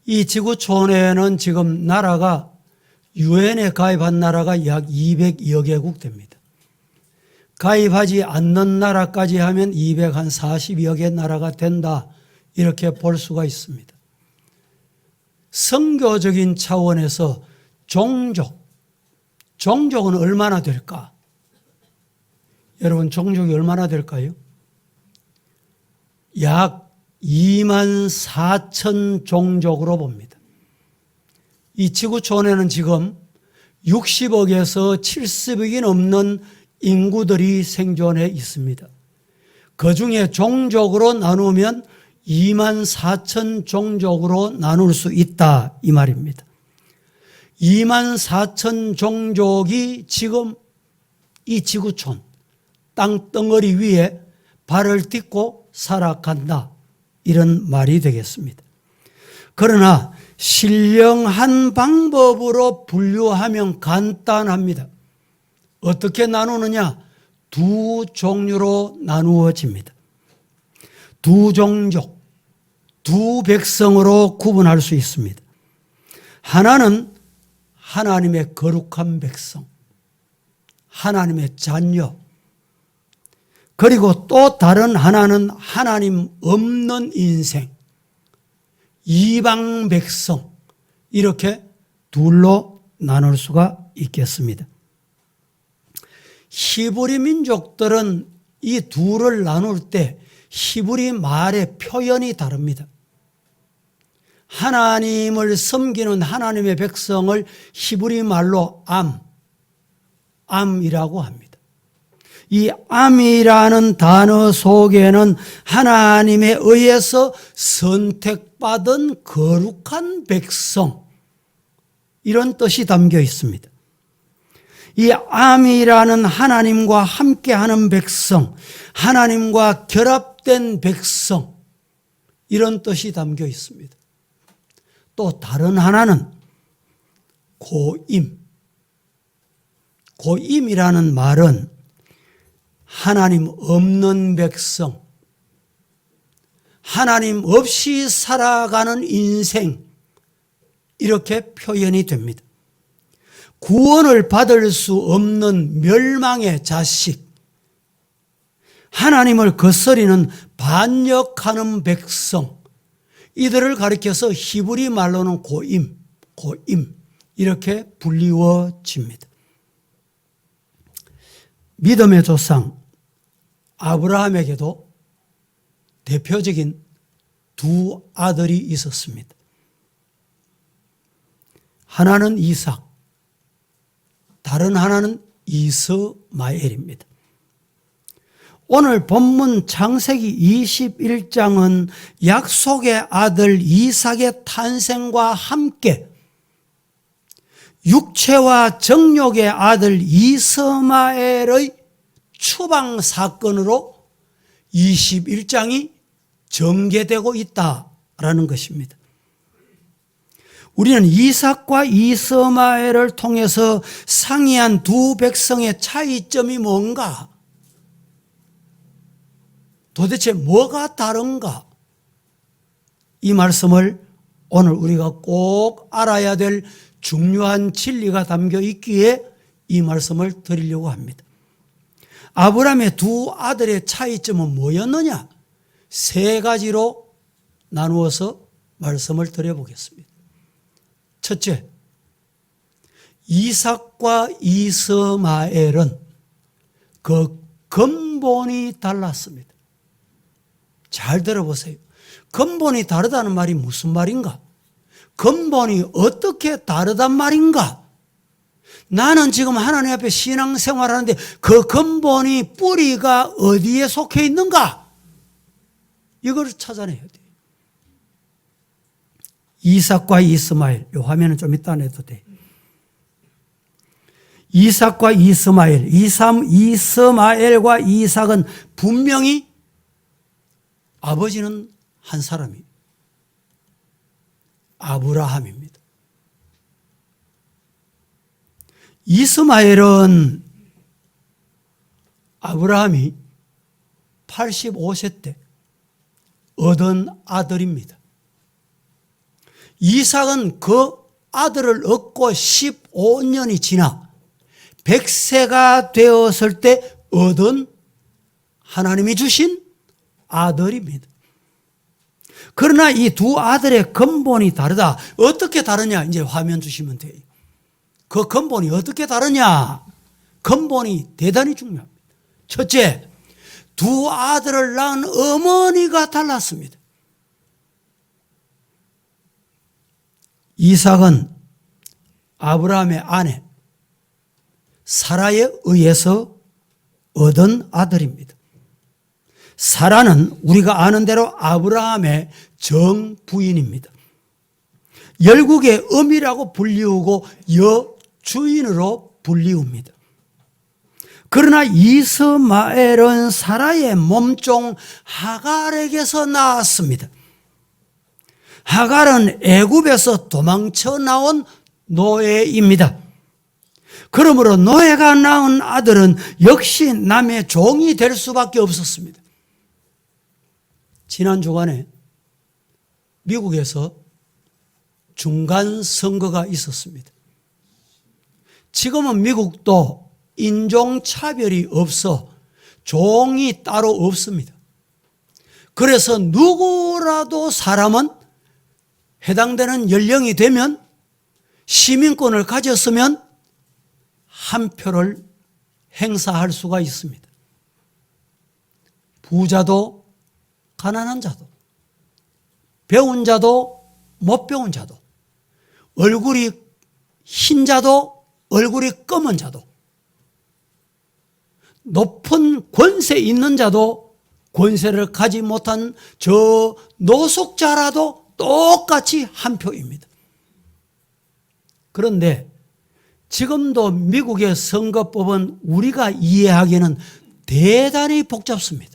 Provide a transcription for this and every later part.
이 지구촌에는 지금 나라가 유엔에 가입한 나라가 약 202여 개국 됩니다. 가입하지 않는 나라까지 하면 240여 개 나라가 된다, 이렇게 볼 수가 있습니다. 선교적인 차원에서 종족은 얼마나 될까? 여러분, 종족이 얼마나 될까요? 약 2만 4천 종족으로 봅니다. 이 지구촌에는 지금 60억에서 70억이 넘는 인구들이 생존해 있습니다. 그 중에 종족으로 나누면 2만 4천 종족으로 나눌 수 있다, 이 말입니다. 2만 4천 종족이 지금 이 지구촌 땅덩어리 위에 발을 딛고 살아간다, 이런 말이 되겠습니다. 그러나 신령한 방법으로 분류하면 간단합니다. 어떻게 나누느냐? 두 종류로 나누어집니다. 두 종족, 두 백성으로 구분할 수 있습니다. 하나는 하나님의 거룩한 백성, 하나님의 자녀, 그리고 또 다른 하나는 하나님 없는 인생, 이방 백성, 이렇게 둘로 나눌 수가 있겠습니다. 히브리 민족들은 이 둘을 나눌 때 히브리 말의 표현이 다릅니다. 하나님을 섬기는 하나님의 백성을 히브리 말로 암이라고 합니다. 이 암이라는 단어 속에는 하나님에 의해서 선택받은 거룩한 백성, 이런 뜻이 담겨 있습니다. 이 암이라는 하나님과 함께하는 백성, 하나님과 결합된 백성, 이런 뜻이 담겨 있습니다. 또 다른 하나는 고임이라는 말은 하나님 없는 백성, 하나님 없이 살아가는 인생, 이렇게 표현이 됩니다. 구원을 받을 수 없는 멸망의 자식, 하나님을 거스리는 반역하는 백성, 이들을 가리켜서 히브리 말로는 고임 이렇게 불리워집니다. 믿음의 조상 아브라함에게도 대표적인 두 아들이 있었습니다. 하나는 이삭, 다른 하나는 이스마엘입니다. 오늘 본문 창세기 21장은 약속의 아들 이삭의 탄생과 함께 육체와 정욕의 아들 이스마엘의 추방 사건으로 21장이 전개되고 있다라는 것입니다. 우리는 이삭과 이스마엘을 통해서 상이한 두 백성의 차이점이 뭔가? 도대체 뭐가 다른가? 이 말씀을 오늘 우리가 꼭 알아야 될 중요한 진리가 담겨 있기에 이 말씀을 드리려고 합니다. 아브라함의 두 아들의 차이점은 뭐였느냐? 세 가지로 나누어서 말씀을 드려보겠습니다. 첫째, 이삭과 이스마엘은 그 근본이 달랐습니다. 잘 들어보세요. 근본이 다르다는 말이 무슨 말인가? 근본이 어떻게 다르단 말인가? 나는 지금 하나님 앞에 신앙생활하는데 그 근본이 뿌리가 어디에 속해 있는가? 이걸 찾아내야 돼요. 이삭과 이스마엘, 이 화면은 좀 이따 내도 돼. 이삭과 이스마엘, 이스마엘과 이삭은 분명히 아버지는 한 사람이 아브라함입니다. 이스마엘은 아브라함이 85세 때 얻은 아들입니다. 이삭은 그 아들을 얻고 15년이 지나 100세가 되었을 때 얻은 하나님이 주신 아들입니다. 그러나 이 두 아들의 근본이 다르다. 어떻게 다르냐? 이제 화면 주시면 돼요. 그 근본이 어떻게 다르냐? 근본이 대단히 중요합니다. 첫째, 두 아들을 낳은 어머니가 달랐습니다. 이삭은 아브라함의 아내 사라에 의해서 얻은 아들입니다. 사라는 우리가 아는 대로 아브라함의 정부인입니다. 열국의 어미라고 불리우고 여주인으로 불리웁니다. 그러나 이스마엘은 사라의 몸종 하갈에게서 나왔습니다. 하갈은 애굽에서 도망쳐 나온 노예입니다. 그러므로 노예가 낳은 아들은 역시 남의 종이 될 수밖에 없었습니다. 지난 주간에 미국에서 중간 선거가 있었습니다. 지금은 미국도 인종차별이 없어 종이 따로 없습니다. 그래서 누구라도 사람은 해당되는 연령이 되면 시민권을 가졌으면 한 표를 행사할 수가 있습니다. 부자도 가난한 자도 배운 자도 못 배운 자도 얼굴이 흰 자도 얼굴이 검은 자도 높은 권세 있는 자도 권세를 가지 못한 저 노숙자라도 똑같이 한 표입니다. 그런데 지금도 미국의 선거법은 우리가 이해하기는 대단히 복잡습니다.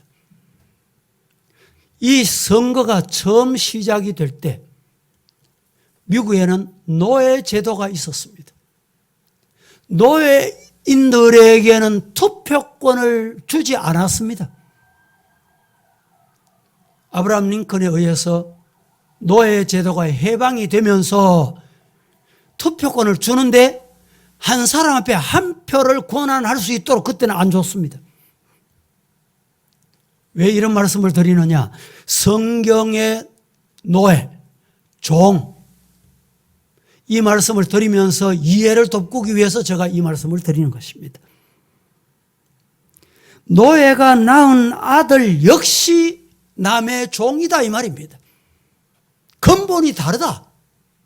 이 선거가 처음 시작이 될 때 미국에는 노예 제도가 있었습니다. 노예인들에게는 투표권을 주지 않았습니다. 아브라함 링컨에 의해서 노예 제도가 해방이 되면서 투표권을 주는데 한 사람 앞에 한 표를 권한할 수 있도록 그때는 안 줬습니다. 왜 이런 말씀을 드리느냐? 성경의 노예, 종, 이 말씀을 드리면서 이해를 돕기 위해서 제가 이 말씀을 드리는 것입니다. 노예가 낳은 아들 역시 남의 종이다 이 말입니다. 근본이 다르다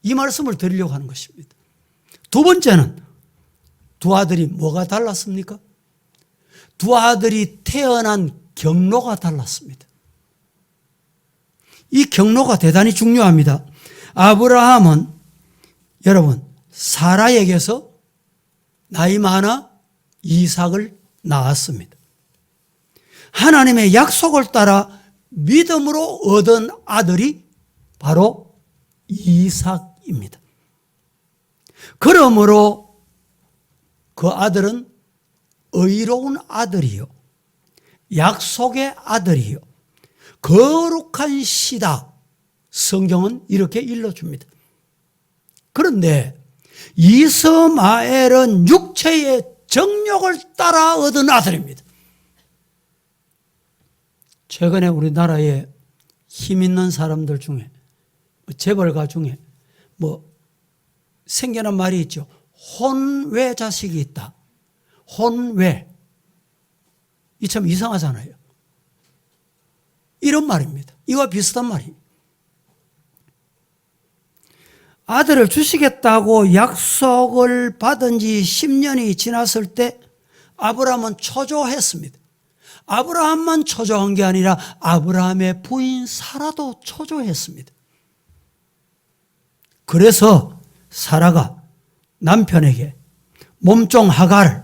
이 말씀을 드리려고 하는 것입니다. 두 번째는 두 아들이 뭐가 달랐습니까? 두 아들이 태어난 경로가 달랐습니다. 이 경로가 대단히 중요합니다. 아브라함은 여러분 사라에게서 나이 많아 이삭을 낳았습니다. 하나님의 약속을 따라 믿음으로 얻은 아들이 바로 이삭입니다. 그러므로 그 아들은 의로운 아들이요 약속의 아들이요 거룩한 씨다. 성경은 이렇게 일러줍니다. 그런데 이스마엘은 육체의 정욕을 따라 얻은 아들입니다. 최근에 우리나라에 힘 있는 사람들 중에 재벌가 중에 생겨난 말이 있죠. 혼외 자식이 있다. 혼외. 이 참 이상하잖아요. 이런 말입니다. 이와 비슷한 말이에요. 아들을 주시겠다고 약속을 받은 지 10년이 지났을 때 아브라함은 초조했습니다. 아브라함만 초조한 게 아니라 아브라함의 부인 사라도 초조했습니다. 그래서 사라가 남편에게 몸종 하갈을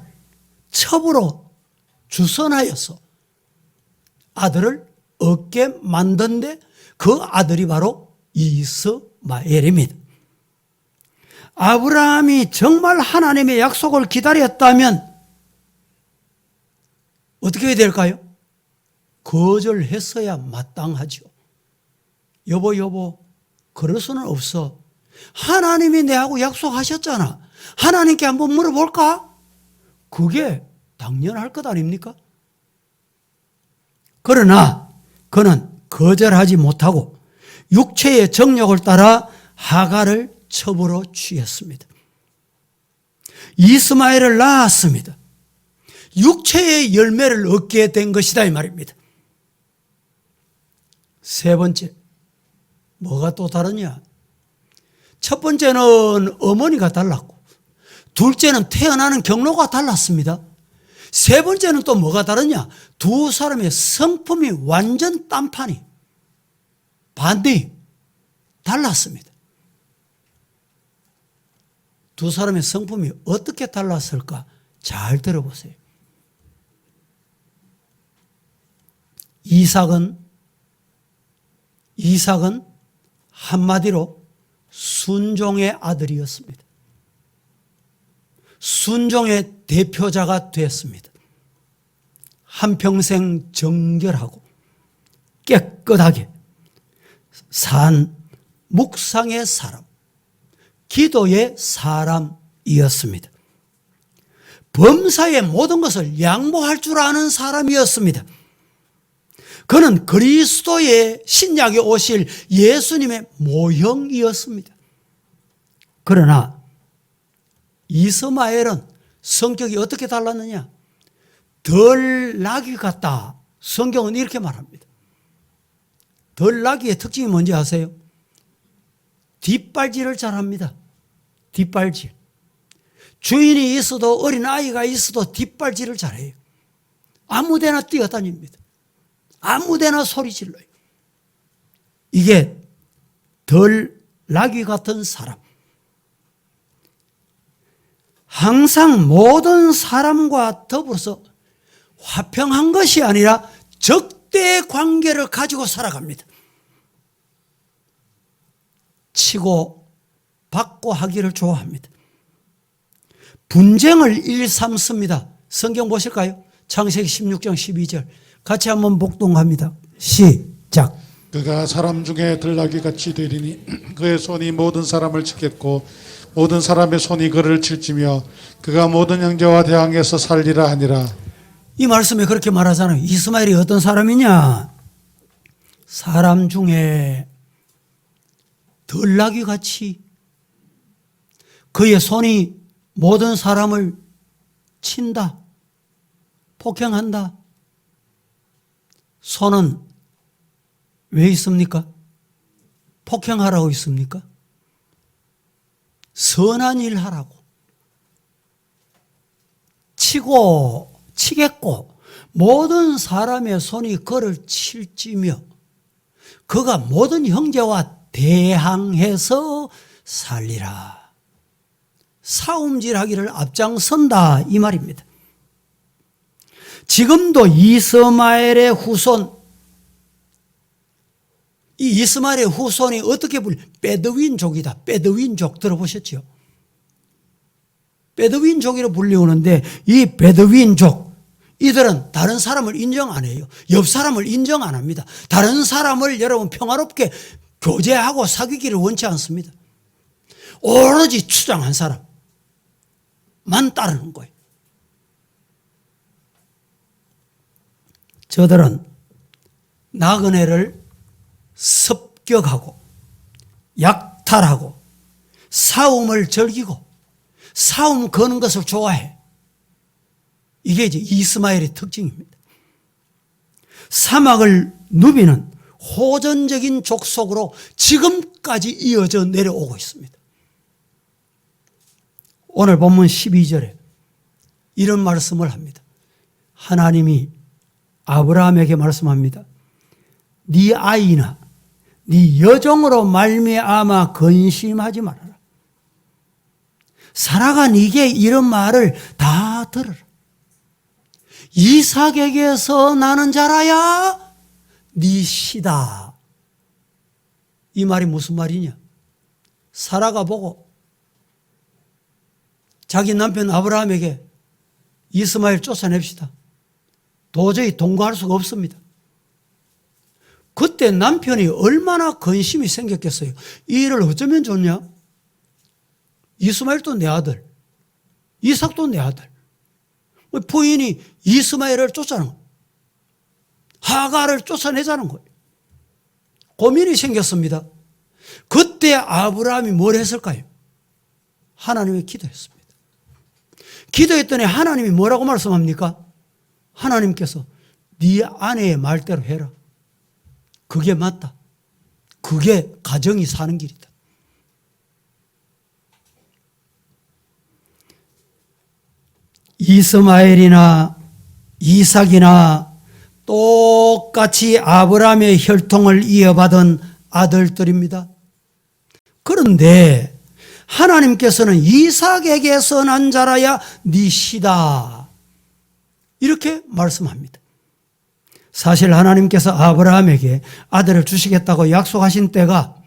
첩으로 주선하여서 아들을 얻게 만든데 그 아들이 바로 이스마엘입니다. 아브라함이 정말 하나님의 약속을 기다렸다면 어떻게 해야 될까요? 거절했어야 마땅하죠. 여보 그럴 수는 없어. 하나님이 내하고 약속하셨잖아. 하나님께 한번 물어볼까? 그게 당연할 것 아닙니까? 그러나 그는 거절하지 못하고 육체의 정욕을 따라 하갈을 첩으로 취했습니다. 이스마엘을 낳았습니다. 육체의 열매를 얻게 된 것이다 이 말입니다. 세 번째, 뭐가 또 다르냐? 첫 번째는 어머니가 달랐고, 둘째는 태어나는 경로가 달랐습니다. 세 번째는 또 뭐가 다르냐? 두 사람의 성품이 완전 딴판이 반대 달랐습니다. 두 사람의 성품이 어떻게 달랐을까? 잘 들어보세요. 이삭은 한마디로 순종의 아들이었습니다. 순종의 대표자가 되었습니다. 한평생 정결하고 깨끗하게 산 묵상의 사람, 기도의 사람이었습니다. 범사의 모든 것을 양보할 줄 아는 사람이었습니다. 그는 그리스도의 신약에 오실 예수님의 모형이었습니다. 그러나 이스마엘은 성격이 어떻게 달랐느냐? 덜 나귀 같다. 성경은 이렇게 말합니다. 덜 나귀의 특징이 뭔지 아세요? 뒷발질을 잘합니다. 뒷발질. 주인이 있어도 어린아이가 있어도 뒷발질을 잘해요. 아무데나 뛰어다닙니다. 아무데나 소리 질러요. 이게 덜 나귀 같은 사람. 항상 모든 사람과 더불어서 화평한 것이 아니라 적대 관계를 가지고 살아갑니다. 치고 받고 하기를 좋아합니다. 분쟁을 일삼습니다. 성경 보실까요? 창세기 16장 12절 같이 한번 복동합니다. 시작. 그가 사람 중에 들나귀같이 되리니 그의 손이 모든 사람을 치겠고 모든 사람의 손이 그를 칠지며 그가 모든 형제와 대항해서 살리라 하니라. 이 말씀에 그렇게 말하잖아요. 이스마엘이 어떤 사람이냐? 사람 중에 들나귀같이 그의 손이 모든 사람을 친다, 폭행한다. 손은 왜 있습니까? 폭행하라고 있습니까? 선한 일 하라고. 치겠고 모든 사람의 손이 그를 칠지며 그가 모든 형제와 대항해서 살리라. 싸움질하기를 앞장선다 이 말입니다. 지금도 이스마엘의 후손, 이 이스마엘의 후손이 어떻게 베드윈족이다. 베드윈족 들어보셨죠? 베드윈족이라고 불리우는데 이 베드윈족, 이들은 다른 사람을 인정 안 해요. 옆 사람을 인정 안 합니다. 다른 사람을 여러분 평화롭게 교제하고 사귀기를 원치 않습니다. 오로지 추장한 사람만 따르는 거예요. 저들은 나그네를 습격하고 약탈하고 싸움을 즐기고 싸움 거는 것을 좋아해. 이게 이제 이스마엘의 특징입니다. 사막을 누비는 호전적인 족속으로 지금까지 이어져 내려오고 있습니다. 오늘 본문 12절에 이런 말씀을 합니다. 하나님이 아브라함에게 말씀합니다. 네 아이나 네 여종으로 말미암아 근심하지 말아라. 사라가 네게 이런 말을 다 들으라. 이삭에게서 나는 자라야 네 시다. 이 말이 무슨 말이냐? 사라가 보고 자기 남편 아브라함에게 이스마엘 쫓아냅시다. 도저히 동거할 수가 없습니다. 그때 남편이 얼마나 근심이 생겼겠어요. 이 일을 어쩌면 좋냐? 이스마엘도 내 아들, 이삭도 내 아들. 부인이 이스마엘을 쫓아내는 거예요. 하갈을 쫓아내자는 거예요. 고민이 생겼습니다. 그때 아브라함이 뭘 했을까요? 하나님께 기도했습니다. 기도했더니 하나님이 뭐라고 말씀합니까? 하나님께서 네 아내의 말대로 해라. 그게 맞다. 그게 가정이 사는 길이다. 이스마엘이나 이삭이나 똑같이 아브라함의 혈통을 이어받은 아들들입니다. 그런데 하나님께서는 이삭에게서 난 자라야 네 씨다, 이렇게 말씀합니다. 사실 하나님께서 아브라함에게 아들을 주시겠다고 약속하신 때가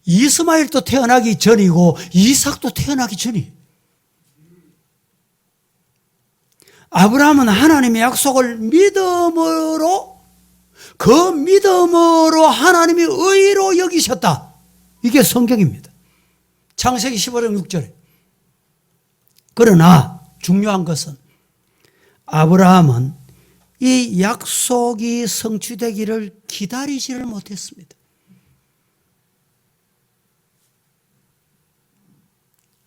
이스마엘도 태어나기 전이고 이삭도 태어나기 전이에요. 아브라함은 하나님의 약속을 믿음으로, 그 믿음으로 하나님이 의로 여기셨다. 이게 성경입니다. 창세기 15장 6절에. 그러나 중요한 것은 아브라함은 이 약속이 성취되기를 기다리지를 못했습니다.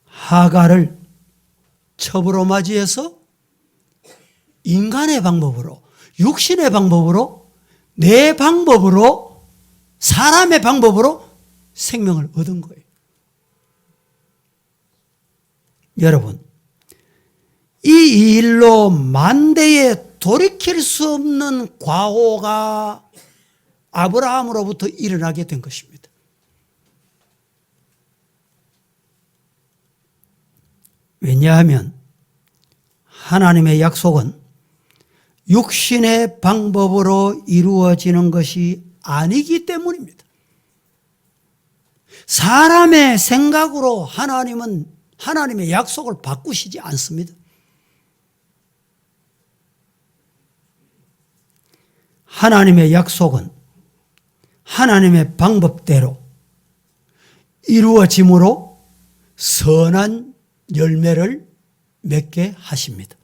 하갈을 첩으로 맞이해서 인간의 방법으로, 육신의 방법으로, 내 방법으로, 사람의 방법으로 생명을 얻은 거예요. 여러분, 이 일로 만대에 돌이킬 수 없는 과오가 아브라함으로부터 일어나게 된 것입니다. 왜냐하면 하나님의 약속은 육신의 방법으로 이루어지는 것이 아니기 때문입니다. 사람의 생각으로 하나님은 하나님의 약속을 바꾸시지 않습니다. 하나님의 약속은 하나님의 방법대로 이루어짐으로 선한 열매를 맺게 하십니다.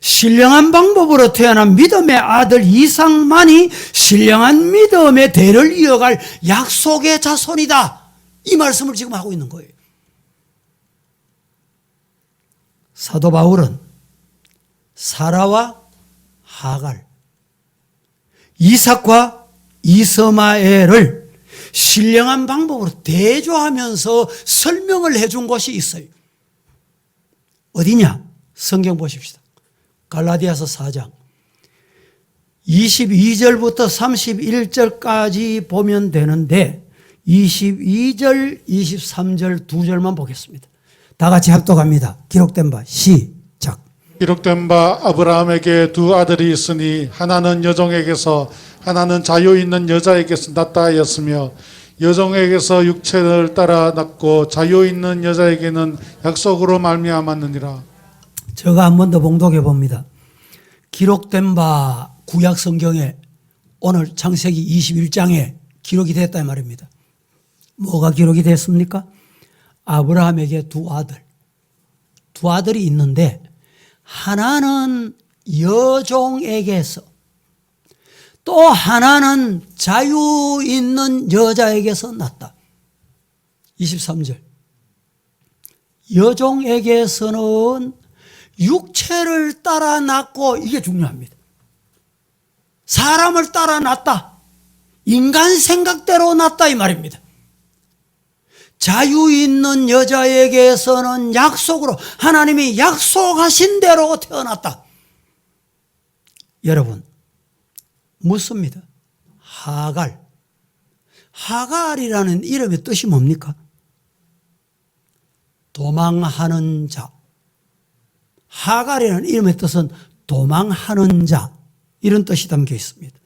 신령한 방법으로 태어난 믿음의 아들 이삭만이 신령한 믿음의 대를 이어갈 약속의 자손이다. 이 말씀을 지금 하고 있는 거예요. 사도 바울은 사라와 하갈, 이삭과 이스마엘을 신령한 방법으로 대조하면서 설명을 해준 것이 있어요. 어디냐? 성경 보십시다. 갈라디아서 4장 22절부터 31절까지 보면 되는데 22절, 23절 두 절만 보겠습니다. 다 같이 합독합니다. 기록된 바 시작. 기록된 바 아브라함에게 두 아들이 있으니 하나는 여종에게서 하나는 자유 있는 여자에게서 낳다 하였으며 여종에게서 육체를 따라 낳고 자유 있는 여자에게는 약속으로 말미암았느니라. 제가 한 번 더 봉독해 봅니다. 기록된 바 구약 성경에 오늘 창세기 21장에 기록이 됐다 이 말입니다. 뭐가 기록이 됐습니까? 아브라함에게 두 아들이 있는데 하나는 여종에게서 또 하나는 자유 있는 여자에게서 낳았다. 23절. 여종에게서는 육체를 따라 낳고, 이게 중요합니다. 사람을 따라 낳았다. 인간 생각대로 낳았다 이 말입니다. 자유 있는 여자에게서는 약속으로 하나님이 약속하신 대로 태어났다. 여러분 묻습니다. 하갈이라는 이름의 뜻이 뭡니까? 도망하는 자. 하갈이라는 이름의 뜻은 도망하는 자, 이런 뜻이 담겨 있습니다.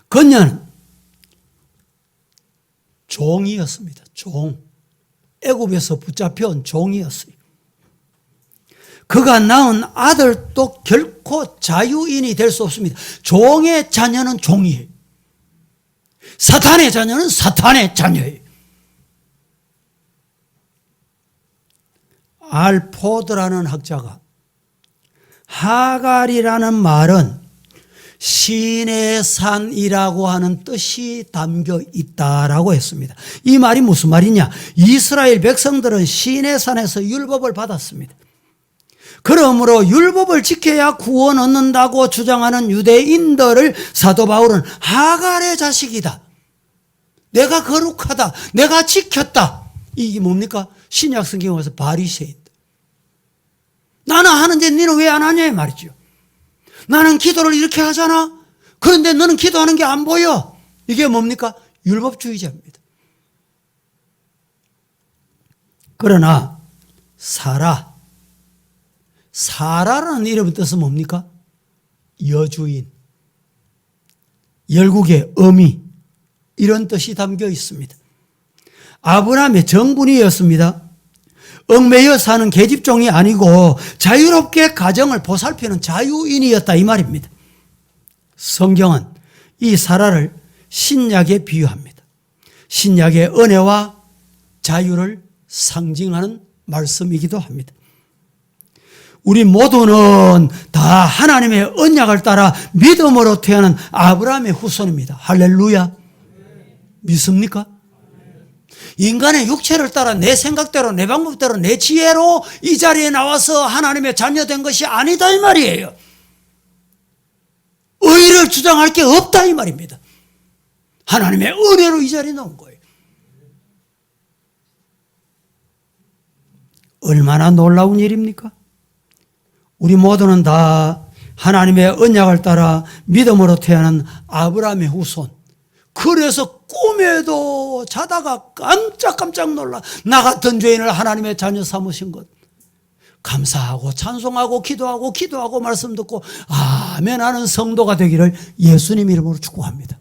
그녀는 종이었습니다. 애굽에서 붙잡혀온 종이었어요. 그가 낳은 아들도 결코 자유인이 될 수 없습니다. 종의 자녀는 종이에요. 사탄의 자녀는 사탄의 자녀예요. 알포드라는 학자가 하갈이라는 말은 신의 산이라고 하는 뜻이 담겨 있다라고 했습니다. 이 말이 무슨 말이냐? 이스라엘 백성들은 신의 산에서 율법을 받았습니다. 그러므로 율법을 지켜야 구원 얻는다고 주장하는 유대인들을 사도 바울은 하갈의 자식이다, 내가 거룩하다, 내가 지켰다. 이게 뭡니까? 신약 성경에 와서 바리새인, 나는 하는데 너는 왜 안 하냐 이 말이죠. 나는 기도를 이렇게 하잖아. 그런데 너는 기도하는 게 안 보여. 이게 뭡니까? 율법주의자입니다. 그러나 사라라는 이름의 뜻은 뭡니까? 여주인, 열국의 어미, 이런 뜻이 담겨 있습니다. 아브라함의 정군이었습니다. 얽매여 사는 계집종이 아니고 자유롭게 가정을 보살피는 자유인이었다 이 말입니다. 성경은 이 사라를 신약에 비유합니다. 신약의 은혜와 자유를 상징하는 말씀이기도 합니다. 우리 모두는 다 하나님의 언약을 따라 믿음으로 태어난 아브라함의 후손입니다. 할렐루야. 믿습니까? 인간의 육체를 따라 내 생각대로, 내 방법대로, 내 지혜로 이 자리에 나와서 하나님의 자녀된 것이 아니다 이 말이에요. 의를 주장할 게 없다 이 말입니다. 하나님의 은혜로 이 자리에 나온 거예요. 얼마나 놀라운 일입니까? 우리 모두는 다 하나님의 언약을 따라 믿음으로 태어난 아브라함의 후손. 그래서 꿈에도 자다가 깜짝깜짝 놀라 나 같은 죄인을 하나님의 자녀 삼으신 것 감사하고 찬송하고 기도하고 말씀 듣고 아멘 하는 성도가 되기를 예수님 이름으로 축복합니다.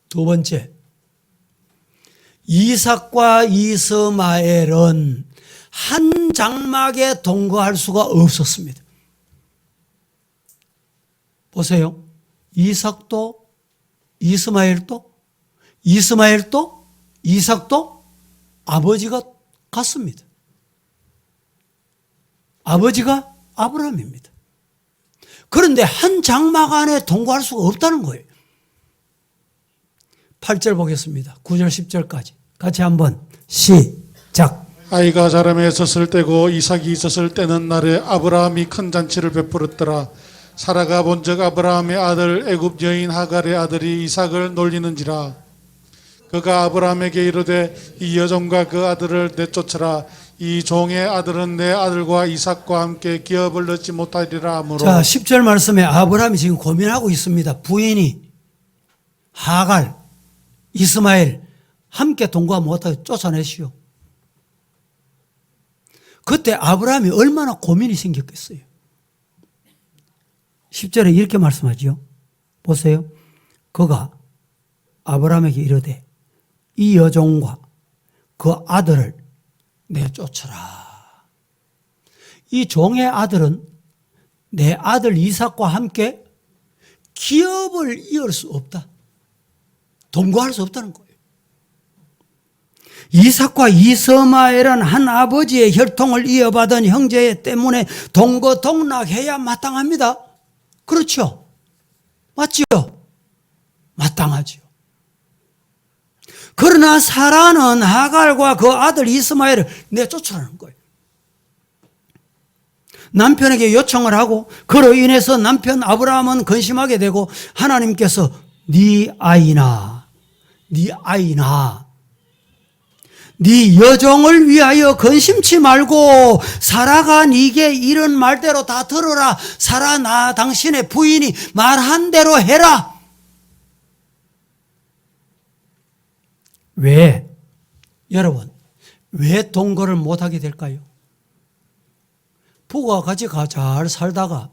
두 번째, 이삭과 이스마엘은 한 장막에 동거할 수가 없었습니다. 보세요. 이삭도 이스마엘도 이삭도 아버지가 같습니다. 아버지가 아브라함입니다. 그런데 한 장막 안에 동거할 수가 없다는 거예요. 8절 보겠습니다. 9절 10절까지 같이 한번 시작. 아이가 자라매 젖을 떼고 이삭이 젖을 떼는 날에 아브라함이 큰 잔치를 베풀었더라. 사라가 본즉 아브라함의 아들 애굽 여인 하갈의 아들이 이삭을 놀리는지라. 그가 아브라함에게 이르되 이 여종과 그 아들을 내쫓으라. 이 종의 아들은 내 아들과 이삭과 함께 기업을 얻지 못하리라 하므로. 자, 10절 말씀에 아브라함이 지금 고민하고 있습니다. 부인이 하갈, 이스마엘 함께 동거하면 어떻게 쫓아내시오. 그때 아브라함이 얼마나 고민이 생겼겠어요. 10절에 이렇게 말씀하죠. 보세요. 그가 아브라함에게 이르되 이 여종과 그 아들을 내쫓으라. 이 종의 아들은 내 아들 이삭과 함께 기업을 이을 수 없다. 동거할 수 없다는 거예요. 이삭과 이스마엘은 한 아버지의 혈통을 이어받은 형제 때문에 동거 동락해야 마땅합니다. 그렇죠? 맞죠? 마땅하죠. 그러나 사라는 하갈과 그 아들 이스마엘을 내쫓으라는 거예요. 남편에게 요청을 하고 그로 인해서 남편 아브라함은 근심하게 되고 하나님께서 네 아이나 네 여종을 위하여 근심치 말고 사라가 네게 이런 말대로 다 들으라. 사라 나 당신의 부인이 말한 대로 해라. 왜? 여러분, 왜 동거를 못하게 될까요? 부부가 같이 잘 살다가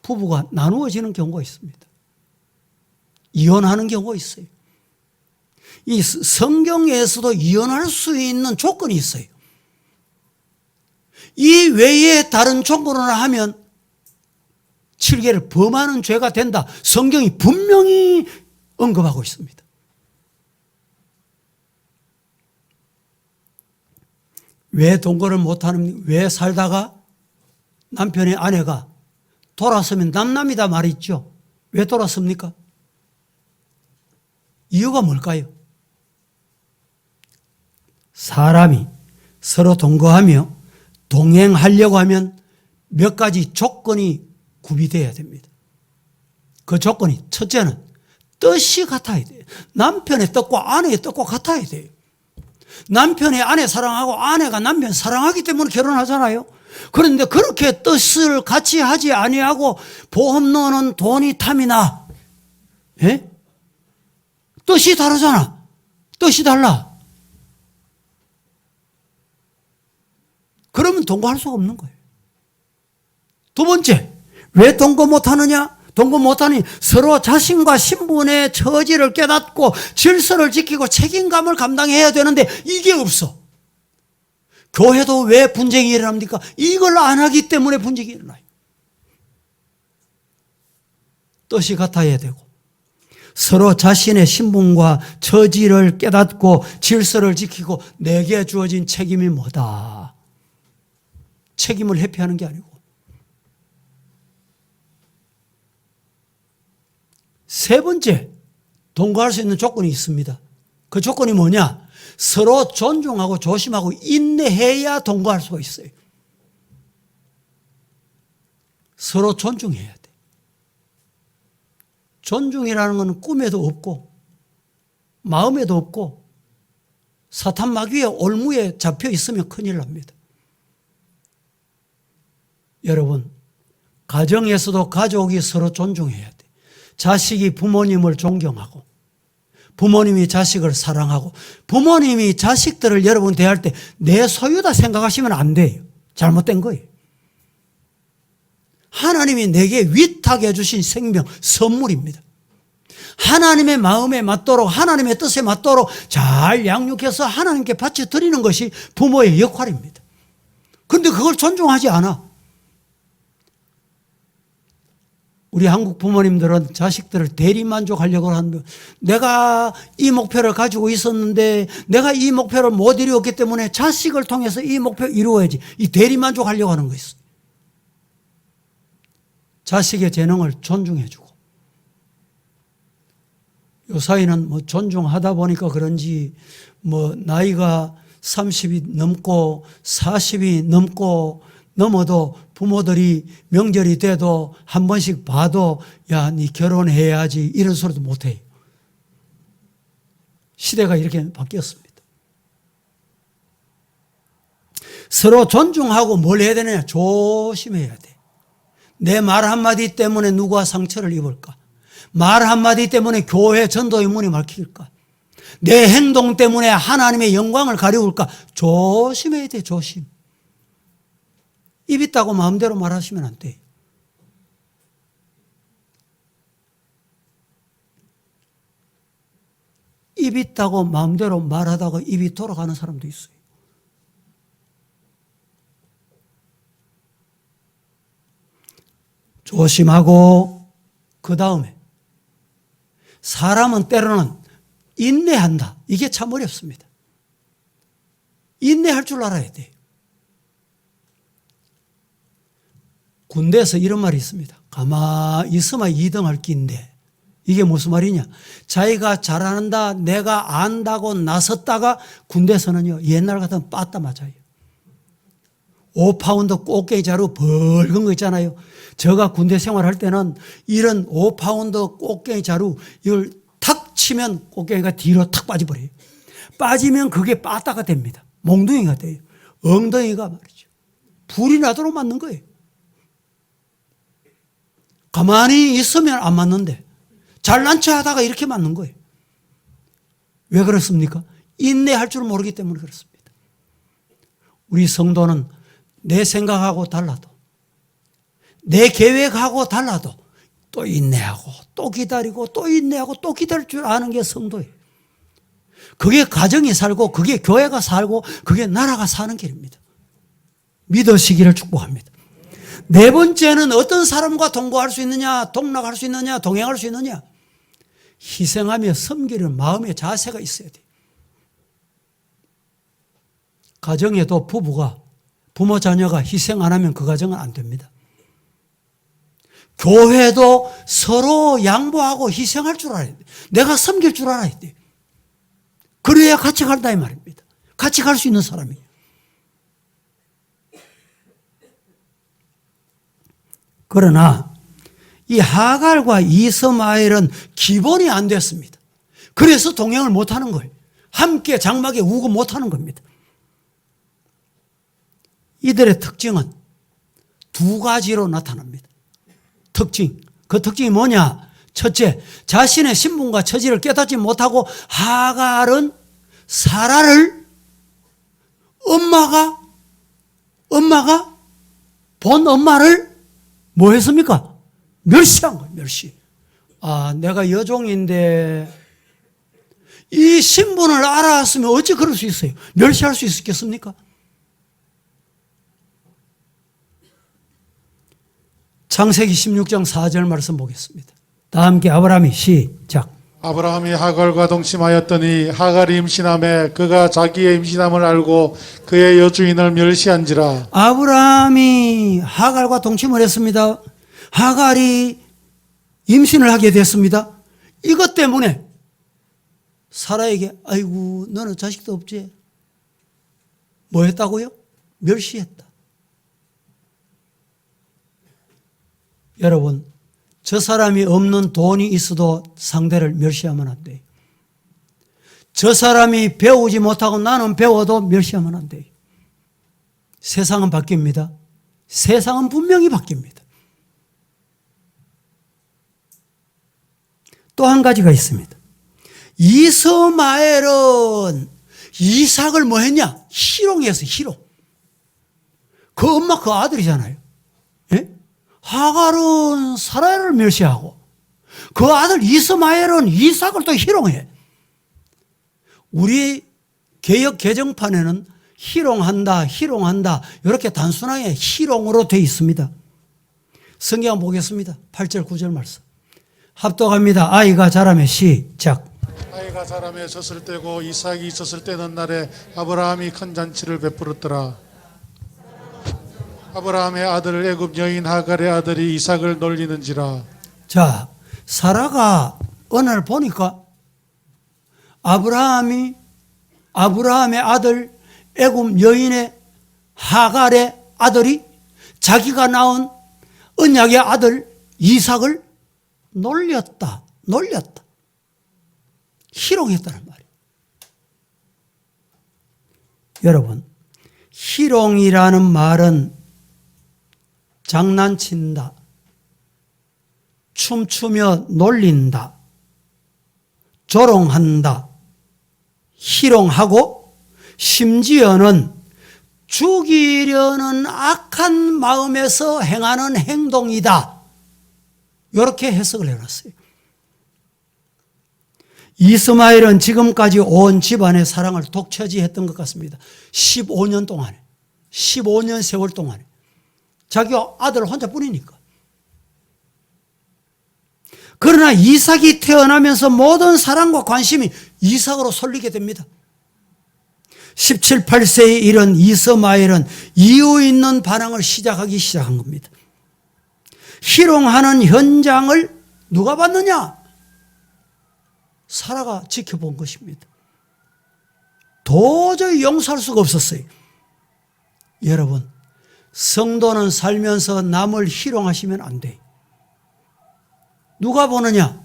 부부가 나누어지는 경우가 있습니다. 이혼하는 경우가 있어요. 이 성경에서도 이혼할 수 있는 조건이 있어요. 이 외에 다른 조건을 하면 7계를 범하는 죄가 된다. 성경이 분명히 언급하고 있습니다. 왜 동거를 못하는, 왜 살다가 남편의 아내가 돌아서면 남남이다 말이 있죠. 왜 돌아섭니까? 이유가 뭘까요? 사람이 서로 동거하며 동행하려고 하면 몇 가지 조건이 구비되어야 됩니다. 그 조건이 첫째는 뜻이 같아야 돼요. 남편의 뜻과 아내의 뜻과 같아야 돼요. 남편이 아내 사랑하고 아내가 남편 사랑하기 때문에 결혼하잖아요. 그런데 그렇게 뜻을 같이 하지 아니하고 보험 넣는 돈이 탐이 나. 예? 뜻이 다르잖아. 뜻이 달라. 그러면 동거할 수가 없는 거예요. 두 번째, 왜 동거 못하느냐? 동거 못하니 서로 자신과 신분의 처지를 깨닫고 질서를 지키고 책임감을 감당해야 되는데 이게 없어. 교회도 왜 분쟁이 일어납니까? 이걸 안 하기 때문에 분쟁이 일어나요. 뜻이 같아야 되고 서로 자신의 신분과 처지를 깨닫고 질서를 지키고 내게 주어진 책임이 뭐다. 책임을 회피하는 게 아니고. 세 번째, 동거할 수 있는 조건이 있습니다. 그 조건이 뭐냐? 서로 존중하고 조심하고 인내해야 동거할 수가 있어요. 서로 존중해야 돼. 존중이라는 건 꿈에도 없고 마음에도 없고 사탄 마귀의 올무에 잡혀 있으면 큰일 납니다. 여러분, 가정에서도 가족이 서로 존중해야 돼. 자식이 부모님을 존경하고 부모님이 자식을 사랑하고 부모님이 자식들을 여러분 대할 때 내 소유다 생각하시면 안 돼요. 잘못된 거예요. 하나님이 내게 위탁해 주신 생명, 선물입니다. 하나님의 마음에 맞도록 하나님의 뜻에 맞도록 잘 양육해서 하나님께 바쳐드리는 것이 부모의 역할입니다. 그런데 그걸 존중하지 않아. 우리 한국 부모님들은 자식들을 대리만족하려고 하는, 내가 이 목표를 가지고 있었는데 내가 이 목표를 못 이루었기 때문에 자식을 통해서 이 목표를 이루어야지. 이 대리만족하려고 하는 거 있어요. 자식의 재능을 존중해주고, 요 사이는 뭐 존중하다 보니까 그런지 뭐 나이가 30이 넘고 40이 넘어도 부모들이 명절이 돼도 한 번씩 봐도 야, 니 결혼해야지 이런 소리도 못해요. 시대가 이렇게 바뀌었습니다. 서로 존중하고 뭘 해야 되느냐? 조심해야 돼. 내 말 한마디 때문에 누가 상처를 입을까? 말 한마디 때문에 교회 전도의 문이 막힐까? 내 행동 때문에 하나님의 영광을 가리울까? 조심해야 돼, 조심. 입 있다고 마음대로 말하시면 안 돼. 입 있다고 마음대로 말하다가 입이 돌아가는 사람도 있어요. 조심하고 그 다음에 사람은 때로는 인내한다. 이게 참 어렵습니다. 인내할 줄 알아야 돼요. 군대에서 이런 말이 있습니다. 가만히 있으면 2등할 끼인데 이게 무슨 말이냐? 자기가 잘한다, 내가 안다고 나섰다가 군대에서는요, 옛날 같으면 빠따 맞아요. 5파운드 꽃게기 자루 벌건 거 있잖아요. 제가 군대 생활할 때는 이런 5파운드 꽃게기 자루 이걸 탁 치면 꽃게기가 뒤로 탁 빠져버려요. 빠지면 그게 빠따가 됩니다. 몽둥이가 돼요. 엉덩이가 말이죠. 불이 나도록 맞는 거예요. 가만히 있으면 안 맞는데 잘난 체 하다가 이렇게 맞는 거예요. 왜 그렇습니까? 인내할 줄 모르기 때문에 그렇습니다. 우리 성도는 내 생각하고 달라도 내 계획하고 달라도 또 인내하고 또 기다리고 또 인내하고 또 기다릴 줄 아는 게 성도예요. 그게 가정이 살고 그게 교회가 살고 그게 나라가 사는 길입니다. 믿으시기를 축복합니다. 네 번째는 어떤 사람과 동거할 수 있느냐, 동락할 수 있느냐, 동행할 수 있느냐. 희생하며 섬기는 마음의 자세가 있어야 돼요. 가정에도 부모 자녀가 희생 안 하면 그 가정은 안 됩니다. 교회도 서로 양보하고 희생할 줄 알아야 돼. 내가 섬길 줄 알아야 돼. 그래야 같이 간다 이 말입니다. 같이 갈 수 있는 사람이에요. 그러나 이 하갈과 이스마엘은 기본이 안 됐습니다. 그래서 동행을 못하는 거예요. 함께 장막에 우고 못하는 겁니다. 이들의 특징은 두 가지로 나타납니다. 그 특징이 뭐냐? 첫째, 자신의 신분과 처지를 깨닫지 못하고 하갈은 사라를 엄마가 본 엄마를 뭐 했습니까? 멸시한 거예요. 멸시. 내가 여종인데 이 신분을 알았으면 어찌 그럴 수 있어요? 멸시할 수 있겠습니까? 창세기 16장 4절 말씀 보겠습니다. 다 함께 아브라함이 시작. 아브라함이 하갈과 동침하였더니 하갈이 임신함에 그가 자기의 임신함을 알고 그의 여주인을 멸시한지라. 아브라함이 하갈과 동침을 했습니다. 하갈이 임신을 하게 됐습니다. 이것 때문에 사라에게 아이고 너는 자식도 없지? 뭐 했다고요? 멸시했다. 여러분, 저 사람이 없는 돈이 있어도 상대를 멸시하면 안 돼요. 저 사람이 배우지 못하고 나는 배워도 멸시하면 안 돼요. 세상은 바뀝니다. 세상은 분명히 바뀝니다. 또 한 가지가 있습니다. 이스마엘은 이삭을 뭐 했냐? 희롱했어요. 희롱. 그 엄마 그 아들이잖아요. 예? 하갈은 사라를 멸시하고 그 아들 이스마엘은 이삭을 또 희롱해. 우리 개역 개정판에는 희롱한다 이렇게 단순하게 희롱으로 되어 있습니다. 성경 보겠습니다. 8절 9절 말씀 합독합니다. 아이가 자라매 시작. 아이가 자라매 젖을 떼고 이삭이 젖을 떼는 날에 아브라함이 큰 잔치를 베풀었더라. 아브라함의 아들 애굽 여인 하갈의 아들이 이삭을 놀리는지라. 자, 사라가 어느 날 보니까 아브라함의 아들 애굽 여인의 하갈의 아들이 자기가 낳은 언약의 아들 이삭을 놀렸다. 희롱했다는 말이에요. 여러분, 희롱이라는 말은 장난친다, 춤추며 놀린다, 조롱한다, 희롱하고 심지어는 죽이려는 악한 마음에서 행하는 행동이다. 이렇게 해석을 해놨어요. 이스마엘은 지금까지 온 집안의 사랑을 독차지했던 것 같습니다. 15년 세월 동안에. 자기 아들 혼자뿐이니까. 그러나 이삭이 태어나면서 모든 사랑과 관심이 이삭으로 쏠리게 됩니다. 17, 18세에 이른 이스마엘은 이유 있는 반항을 시작한 겁니다. 희롱하는 현장을 누가 봤느냐? 사라가 지켜본 것입니다. 도저히 용서할 수가 없었어요. 여러분, 성도는 살면서 남을 희롱하시면 안 돼요. 누가 보느냐?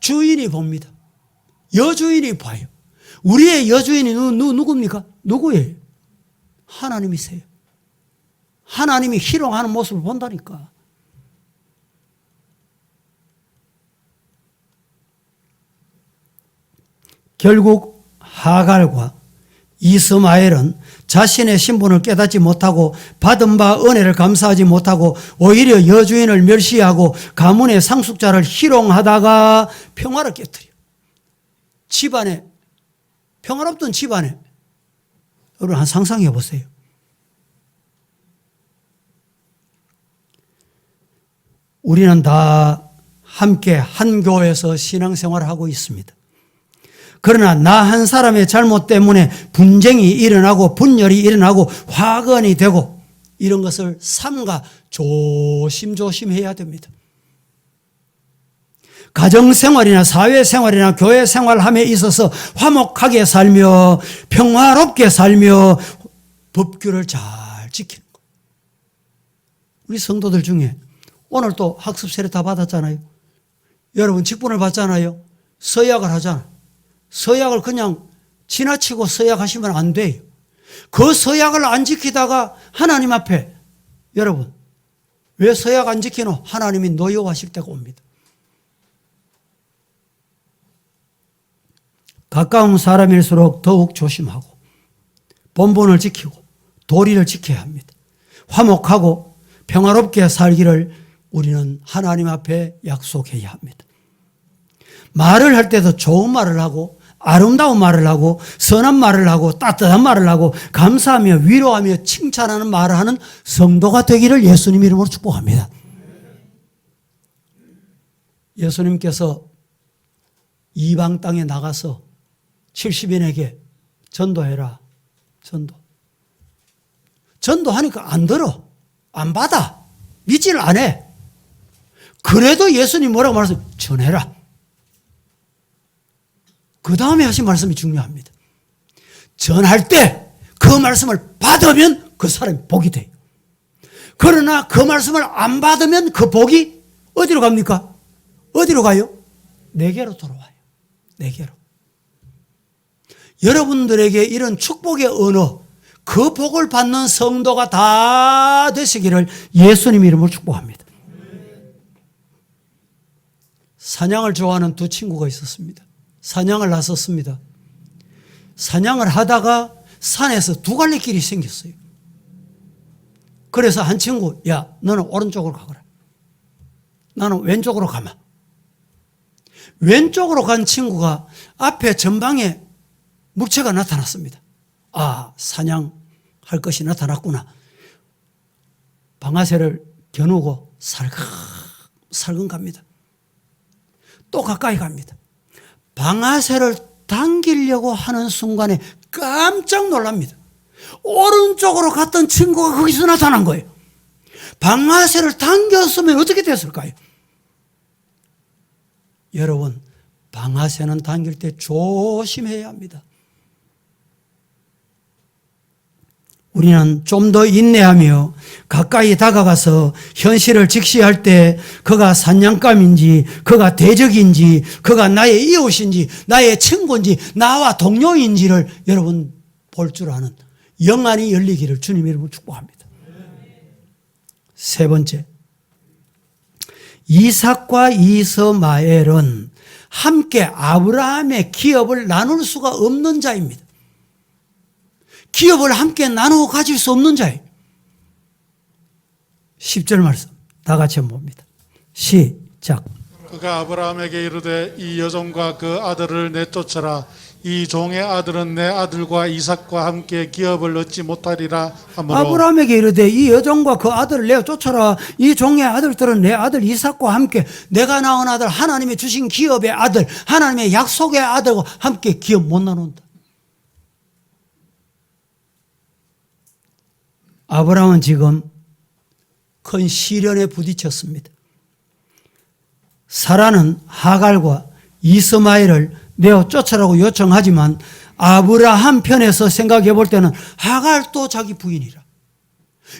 주인이 봅니다. 여주인이 봐요. 우리의 여주인이 누굽니까? 누구예요? 하나님이세요. 하나님이 희롱하는 모습을 본다니까. 결국 하갈과 이스마엘은 자신의 신분을 깨닫지 못하고 받은 바 은혜를 감사하지 못하고 오히려 여주인을 멸시하고 가문의 상속자를 희롱하다가 평화를 깨뜨려. 집안에, 평화롭던 집안에, 여러분 한 상상해 보세요. 우리는 다 함께 한 교회에서 신앙생활을 하고 있습니다. 그러나 나 한 사람의 잘못 때문에 분쟁이 일어나고 분열이 일어나고 화건이 되고 이런 것을 삼가 조심조심해야 됩니다. 가정생활이나 사회생활이나 교회생활함에 있어서 화목하게 살며 평화롭게 살며 법규를 잘 지키는 것. 우리 성도들 중에 오늘 또 학습 세례 다 받았잖아요. 여러분 직분을 받잖아요. 서약을 하잖아요. 서약을 그냥 지나치고 서약하시면 안 돼요. 그 서약을 안 지키다가 하나님 앞에 여러분 왜 서약 안 지키노? 하나님이 노여워하실 때가 옵니다. 가까운 사람일수록 더욱 조심하고 본분을 지키고 도리를 지켜야 합니다. 화목하고 평화롭게 살기를 우리는 하나님 앞에 약속해야 합니다. 말을 할 때도 좋은 말을 하고 아름다운 말을 하고 선한 말을 하고 따뜻한 말을 하고 감사하며 위로하며 칭찬하는 말을 하는 성도가 되기를 예수님 이름으로 축복합니다. 예수님께서 이방 땅에 나가서 70인에게 전도해라. 전도하니까 안 들어. 안 받아. 믿지를 안 해. 그래도 예수님 뭐라고 말했어요? 전해라. 그 다음에 하신 말씀이 중요합니다. 전할 때 그 말씀을 받으면 그 사람이 복이 돼요. 그러나 그 말씀을 안 받으면 그 복이 어디로 갑니까? 어디로 가요? 내게로 돌아와요. 내게로. 여러분들에게 이런 축복의 언어, 그 복을 받는 성도가 다 되시기를 예수님 이름으로 축복합니다. 사냥을 좋아하는 두 친구가 있었습니다. 사냥을 나섰습니다. 사냥을 하다가 산에서 두 갈래 길이 생겼어요. 그래서 한 친구, 야, 너는 오른쪽으로 가거라. 나는 왼쪽으로 가마. 왼쪽으로 간 친구가 앞에 전방에 물체가 나타났습니다. 아, 사냥할 것이 나타났구나. 방아쇠를 겨누고 살금 갑니다. 또 가까이 갑니다. 방아쇠를 당기려고 하는 순간에 깜짝 놀랍니다. 오른쪽으로 갔던 친구가 거기서 나타난 거예요. 방아쇠를 당겼으면 어떻게 됐을까요? 여러분, 방아쇠는 당길 때 조심해야 합니다. 우리는 좀 더 인내하며 가까이 다가가서 현실을 직시할 때 그가 사냥감인지 그가 대적인지 그가 나의 이웃인지 나의 친구인지 나와 동료인지를 여러분 볼 줄 아는 영안이 열리기를 주님 이름으로 축복합니다. 세 번째, 이삭과 이스마엘은 함께 아브라함의 기업을 나눌 수가 없는 자입니다. 기업을 함께 나누어 가질 수 없는 자예요. 10절 말씀 다 같이 한번 봅니다. 시작. 그가 아브라함에게 이르되 이 여종과 그 아들을 내쫓아라. 이 종의 아들은 내 아들과 이삭과 함께 기업을 얻지 못하리라 하므로 아브라함에게 이르되 이 여종과 그 아들을 내어 쫓아라. 이 종의 아들들은 내 아들 이삭과 함께 내가 낳은 아들 하나님이 주신 기업의 아들 하나님의 약속의 아들과 함께 기업 못 나눈다. 아브라함은 지금 큰 시련에 부딪혔습니다. 사라는 하갈과 이스마엘을 내어 쫓아라고 요청하지만 아브라함 편에서 생각해 볼 때는 하갈도 자기 부인이라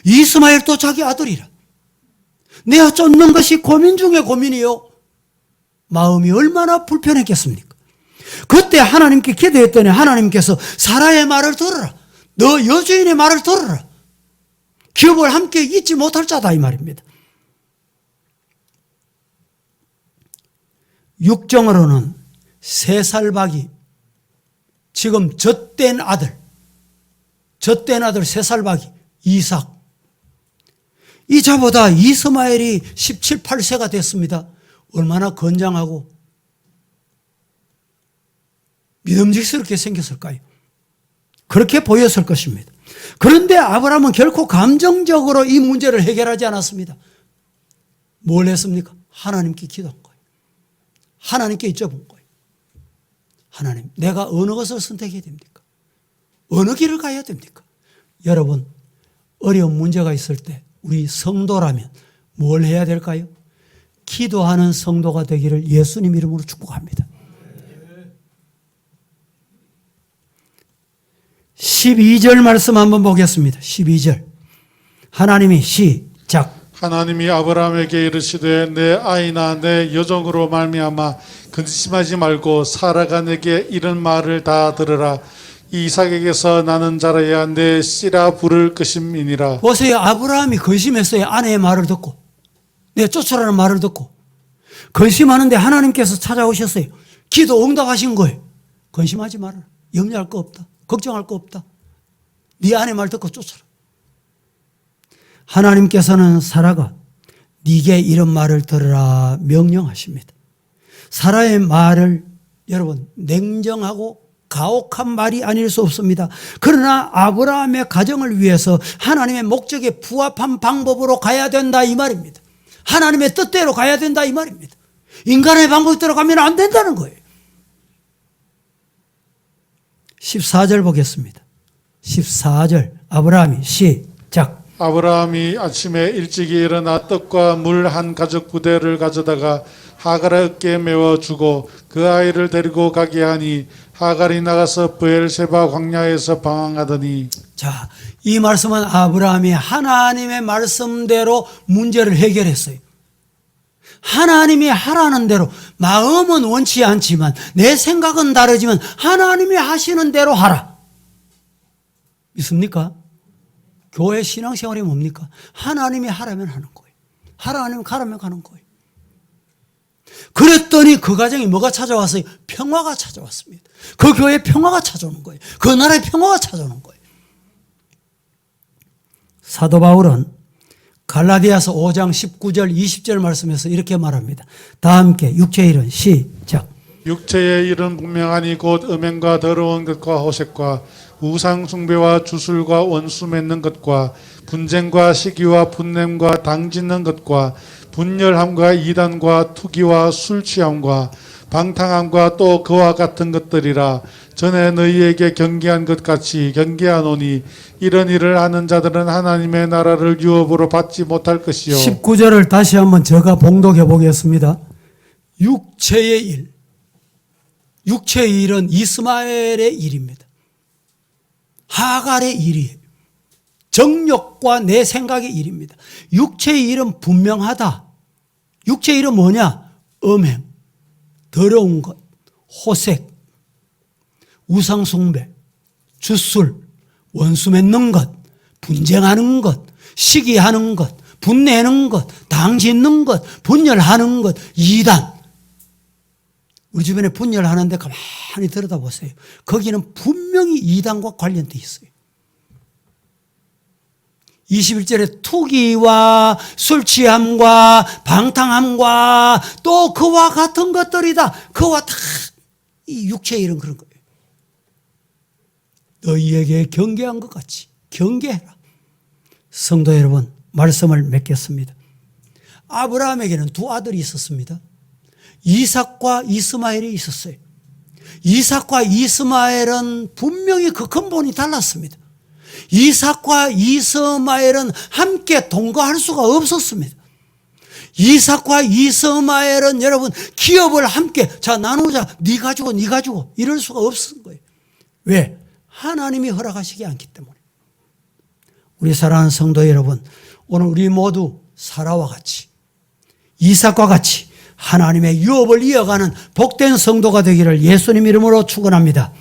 이스마엘도 자기 아들이라 내어 쫓는 것이 고민 중에 고민이요. 마음이 얼마나 불편했겠습니까? 그때 하나님께 기도했더니 하나님께서 사라의 말을 들어라. 너 여주인의 말을 들어라. 기업을 함께 잊지 못할 자다 이 말입니다. 육정으로는 3살박이 지금 젖된 아들 3살박이 이삭 이 자보다 이스마엘이 17, 18세가 됐습니다. 얼마나 건장하고 믿음직스럽게 생겼을까요? 그렇게 보였을 것입니다. 그런데 아브라함은 결코 감정적으로 이 문제를 해결하지 않았습니다. 뭘 했습니까? 하나님께 기도한 거예요. 하나님께 여쭤본 거예요. 하나님, 내가 어느 것을 선택해야 됩니까? 어느 길을 가야 됩니까? 여러분, 어려운 문제가 있을 때 우리 성도라면 뭘 해야 될까요? 기도하는 성도가 되기를 예수님 이름으로 축복합니다. 12절 말씀 한번 보겠습니다. 12절. 하나님이 시작. 하나님이 아브라함에게 이르시되 내 아이나 내 여종으로 말미암아 근심하지 말고 사라가 내게 이런 말을 다 들으라. 이삭에게서 나는 자라야 내 씨라 부를 것임이니라. 보세요. 아브라함이 근심했어요. 아내의 말을 듣고. 내 쫓으라는 말을 듣고. 근심하는데 하나님께서 찾아오셨어요. 기도 응답하신 거예요. 근심하지 마라. 염려할 거 없다. 걱정할 거 없다. 네 아내 말 듣고 쫓아라. 하나님께서는 사라가 네게 이런 말을 들으라 명령하십니다. 사라의 말을 여러분 냉정하고 가혹한 말이 아닐 수 없습니다. 그러나 아브라함의 가정을 위해서 하나님의 목적에 부합한 방법으로 가야 된다 이 말입니다. 하나님의 뜻대로 가야 된다 이 말입니다. 인간의 방법대로 가면 안 된다는 거예요. 14절 보겠습니다. 14절 아브라함이 시작. 아브라함이 아침에 일찍이 일어나 떡과 물 한 가죽 부대를 가져다가 하갈의 어깨에 메워 주고 그 아이를 데리고 가게 하니 하갈이 나가서 브엘세바 광야에서 방황하더니. 자, 이 말씀은 아브라함이 하나님의 말씀대로 문제를 해결했어요. 하나님이 하라는 대로, 마음은 원치 않지만 내 생각은 다르지만 하나님이 하시는 대로 하라. 믿습니까? 교회 신앙생활이 뭡니까? 하나님이 하라면 하는 거예요. 하나님이 가라면 가는 거예요. 그랬더니 그 가정에 뭐가 찾아왔어요? 평화가 찾아왔습니다. 그 교회에 평화가 찾아오는 거예요. 그 나라에 평화가 찾아오는 거예요. 사도 바울은 갈라디아서 5장 19절 20절 말씀에서 이렇게 말합니다. 다 함께 육체의 일은 시작. 육체의 일은 분명하니 곧 음행과 더러운 것과 호색과 우상 숭배와 주술과 원수 맺는 것과 분쟁과 시기와 분냄과 당짓는 것과 분열함과 이단과 투기와 술 취함과 방탕함과 또 그와 같은 것들이라. 전에 너희에게 경계한 것 같이 경계하노니 이런 일을 하는 자들은 하나님의 나라를 유업으로 받지 못할 것이요. 19절을 다시 한번 제가 봉독해 보겠습니다. 육체의 일. 육체의 일은 이스마엘의 일입니다. 하갈의 일이에요. 정욕과 내 생각의 일입니다. 육체의 일은 분명하다. 육체의 일은 뭐냐? 음행, 더러운 것, 호색, 우상숭배, 주술, 원수 맺는 것, 분쟁하는 것, 시기하는 것, 분내는 것, 당짓는 것, 분열하는 것, 이단. 우리 주변에 분열하는데 가만히 들여다보세요. 거기는 분명히 이단과 관련돼 있어요. 21절에 투기와 술 취함과 방탕함과 또 그와 같은 것들이다. 그와 다 이 육체의 일은 그런 거예요. 너희에게 경계한 것 같이 경계해라. 성도 여러분, 말씀을 맺겠습니다. 아브라함에게는 두 아들이 있었습니다. 이삭과 이스마엘이 있었어요. 이삭과 이스마엘은 분명히 그 근본이 달랐습니다. 이삭과 이스마엘은 함께 동거할 수가 없었습니다. 이삭과 이스마엘은 여러분 기업을 함께 자 나누자 네 가지고 네 가지고 이럴 수가 없었던 거예요. 왜? 하나님이 허락하시지 않기 때문에. 우리 사랑하는 성도 여러분, 오늘 우리 모두 사라와 같이 이삭과 같이 하나님의 유업을 이어가는 복된 성도가 되기를 예수님 이름으로 축원합니다.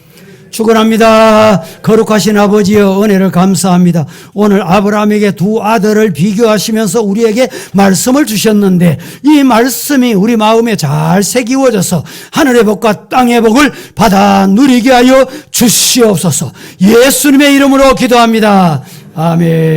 축원합니다. 거룩하신 아버지여 은혜를 감사합니다. 오늘 아브라함에게 두 아들을 비교하시면서 우리에게 말씀을 주셨는데 이 말씀이 우리 마음에 잘 새기워져서 하늘의 복과 땅의 복을 받아 누리게 하여 주시옵소서. 예수님의 이름으로 기도합니다. 아멘.